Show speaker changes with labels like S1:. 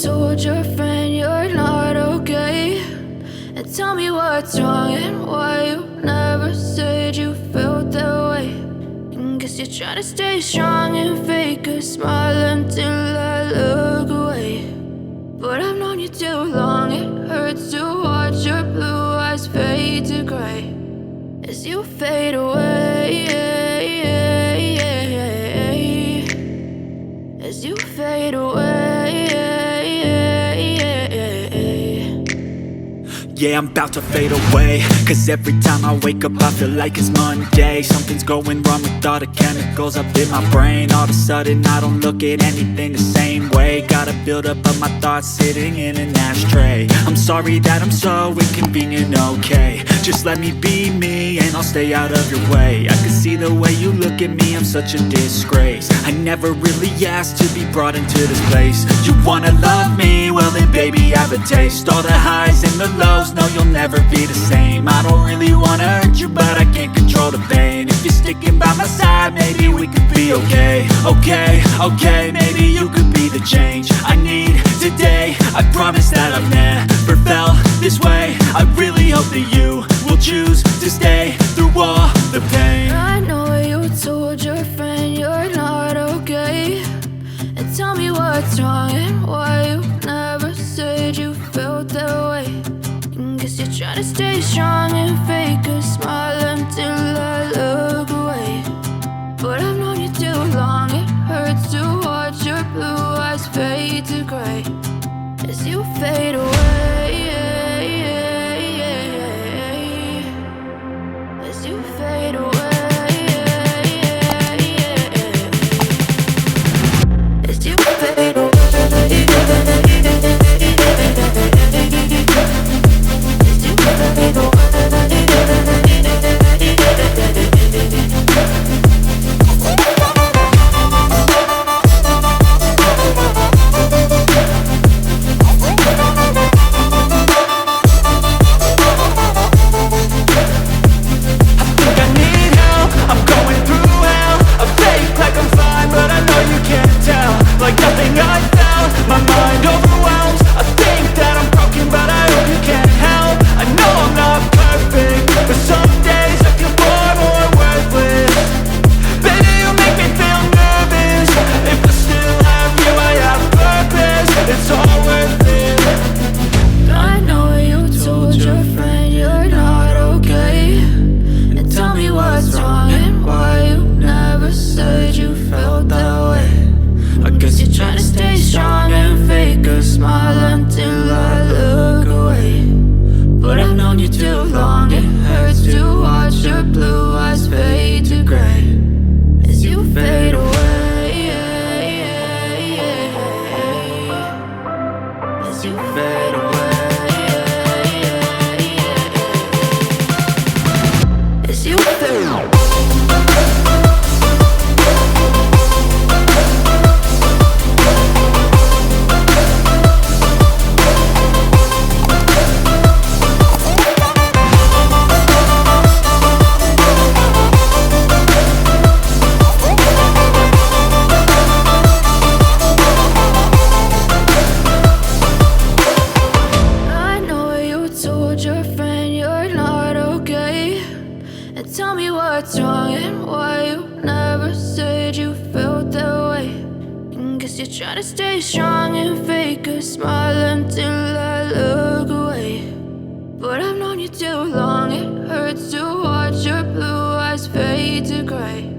S1: told your friend you're not okay, and tell me what's wrong and why you never said you felt that way. And guess you're trying to stay strong and fake a smile until I look away. But I've known you too long, it hurts to watch your blue eyes fade to gray as you fade away, as you fade away.
S2: Yeah, I'm about to fade away, cause every time I wake up I feel like it's Monday. Something's going wrong with all the chemicals up in my brain. All of a sudden I don't look at anything the same way. Gotta build up of my thoughts sitting in an ashtray. I'm sorry that I'm so inconvenient, okay. Just let me be me and I'll stay out of your way. I can see the way you look at me, I'm such a disgrace. I never really asked to be brought into this place. You wanna love me? Well then baby have a taste. All the highs and the lows, no you'll never be the same. I don't really wanna hurt you but I can't control the pain. If you're sticking by my side maybe we could be okay. Okay, maybe you could be the change I need today. I promise that I've never felt this way. I really hope that you will choose to stay through all the pain.
S1: I know you told your friend you're not okay, and tell me what's wrong and why you never said you felt that way. And guess you're trying to stay strong and fake a smile until I look away. But I've known you too long, it hurts to watch your blue eyes fade to gray as you fade away, as you fade away, as you fade away. Tell me what's wrong and why you never said you felt that way. And guess you're trying to stay strong and fake a smile until I look away. But I've known you too long, it hurts to watch your blue eyes fade to gray